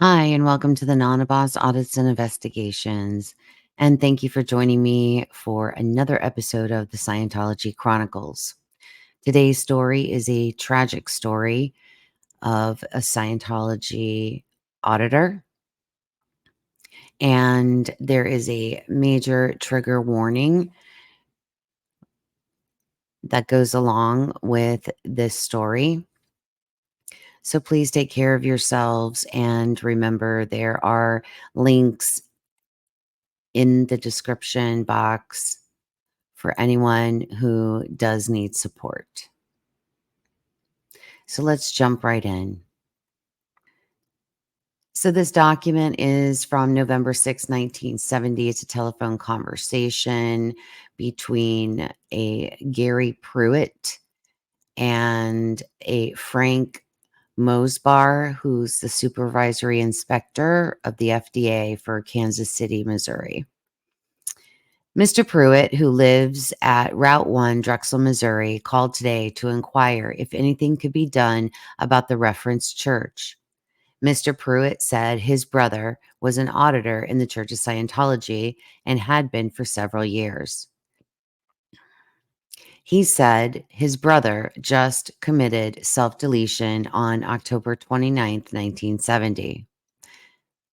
Hi, and welcome to the Boss Audits and Investigations. And thank you for joining me for another episode of the Scientology Chronicles. Today's story is a tragic story of a Scientology auditor, and there is a major trigger warning that goes along with this story. So please take care of yourselves and remember there are links in the description box for anyone who does need support. So let's jump right in. So this document is from November 6, 1970. It's a telephone conversation between a Gary Prewitt and a Frank Mosbar, who's the supervisory inspector of the FDA for Kansas City, Missouri. Mr. Prewitt, who lives at Route 1, Drexel, Missouri, called today to inquire if anything could be done about the referenced church. Mr. Prewitt said his brother was an auditor in the Church of Scientology and had been for several years. He said his brother just committed self-deletion on October 29th, 1970.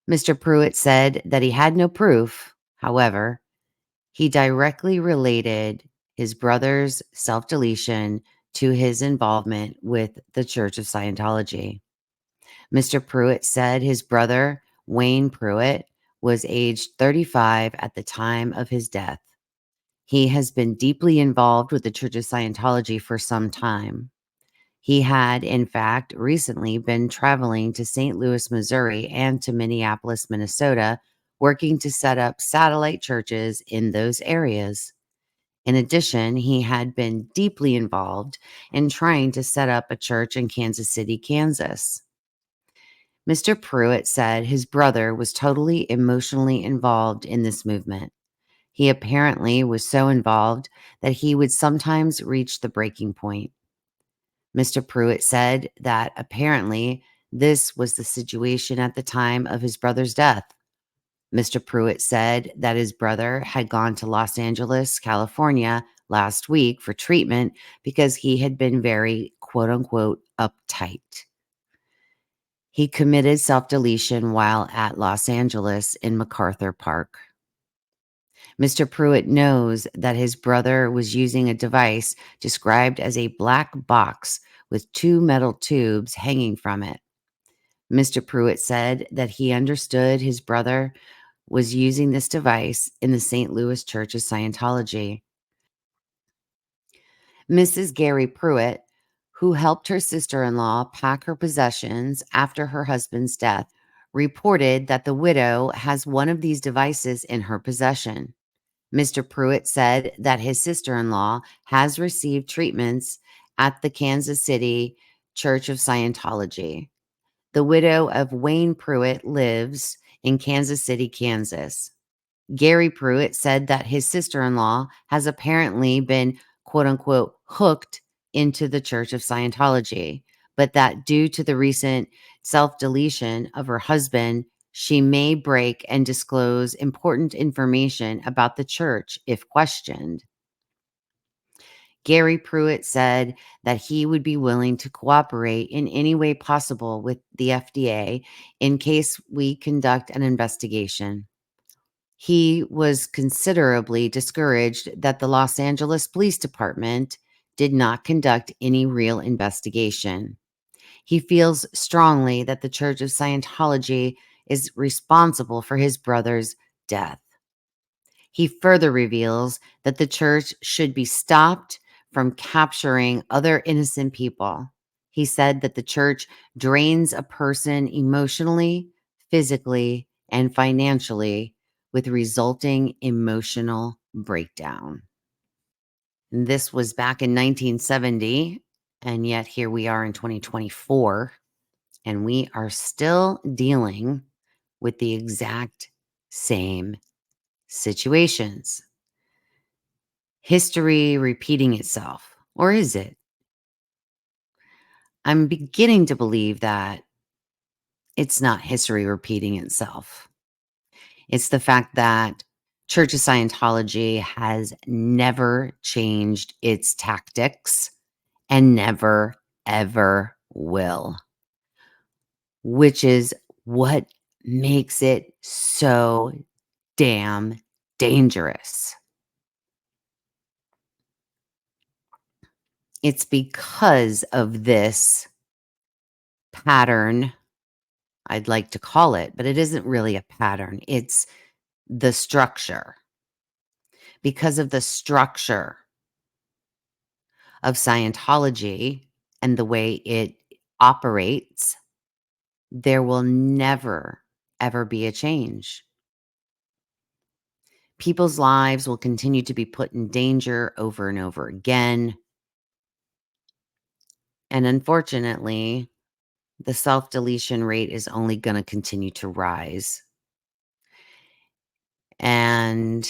Mr. Prewitt said that he had no proof. However, he directly related his brother's self-deletion to his involvement with the Church of Scientology. Mr. Prewitt said his brother, Wayne Prewitt, was aged 35 at the time of his death. He has been deeply involved with the Church of Scientology for some time. He had, in fact, recently been traveling to St. Louis, Missouri, and to Minneapolis, Minnesota, working to set up satellite churches in those areas. In addition, he had been deeply involved in trying to set up a church in Kansas City, Kansas. Mr. Prewitt said his brother was totally emotionally involved in this movement. He apparently was so involved that he would sometimes reach the breaking point. Mr. Prewitt said that apparently this was the situation at the time of his brother's death. Mr. Prewitt said that his brother had gone to Los Angeles, California last week for treatment because he had been very, quote unquote, uptight. He committed self-deletion while at Los Angeles in MacArthur Park. Mr. Prewitt knows that his brother was using a device described as a black box with two metal tubes hanging from it. Mr. Prewitt said that he understood his brother was using this device in the St. Louis Church of Scientology. Mrs. Gary Prewitt, who helped her sister-in-law pack her possessions after her husband's death, reported that the widow has one of these devices in her possession. Mr. Prewitt said that his sister-in-law has received treatments at the Kansas City Church of Scientology. The widow of Wayne Prewitt lives in Kansas City, Kansas. Gary Prewitt said that his sister-in-law has apparently been, quote unquote, hooked into the Church of Scientology, but that due to the recent self-deletion of her husband, she may break and disclose important information about the church if questioned. Gary Prewitt said that he would be willing to cooperate in any way possible with the FDA in case we conduct an investigation. He was considerably discouraged that the Los Angeles Police Department did not conduct any real investigation. He feels strongly that the Church of Scientology is responsible for his brother's death. He further reveals that the church should be stopped from capturing other innocent people. He said that the church drains a person emotionally, physically, and financially with resulting emotional breakdown. And this was back in 1970, and yet here we are in 2024, and we are still dealing with the exact same situations. History repeating itself, or is it? I'm beginning to believe that It's not history repeating itself. It's the fact that Church of Scientology has never changed its tactics and never, ever will, which is what makes it so damn dangerous. It's because of this pattern, I'd like to call it, but it isn't really a pattern. It's the structure. Because of the structure of Scientology and the way it operates, there will never, ever be a change. People's lives will continue to be put in danger over and over again. And unfortunately, the self-deletion rate is only going to continue to rise. And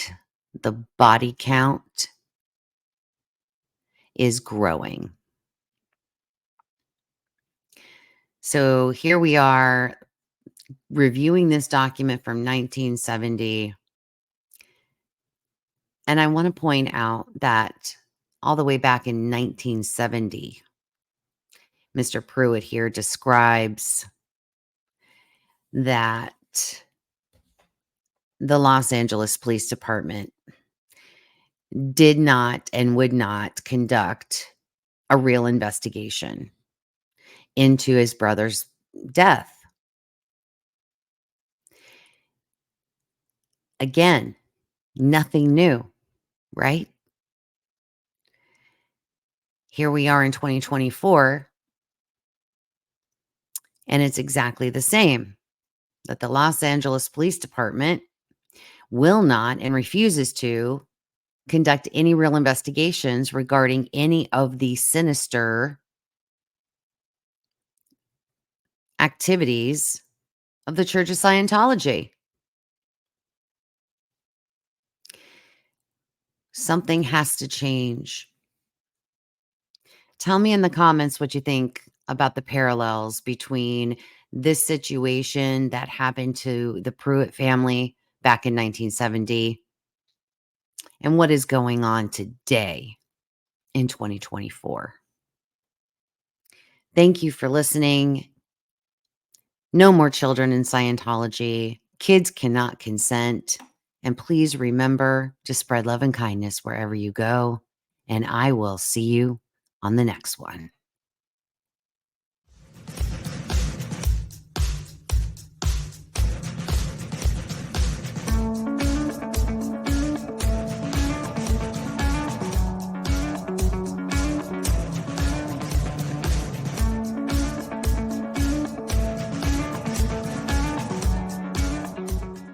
the body count is growing. So here we are reviewing this document from 1970. And I want to point out that all the way back in 1970, Mr. Prewitt here describes that the Los Angeles Police Department did not and would not conduct a real investigation into his brother's death. Again, nothing new, right? Here we are in 2024, and it's exactly the same, that the Los Angeles Police Department will not and refuses to conduct any real investigations regarding any of the sinister activities of the Church of Scientology. Something has to change. Tell me in the comments what you think about the parallels between this situation that happened to the Prewitt family back in 1970 and what is going on today in 2024. Thank you for listening. No more children in Scientology. Kids cannot consent. And please remember to spread love and kindness wherever you go. And I will see you on the next one.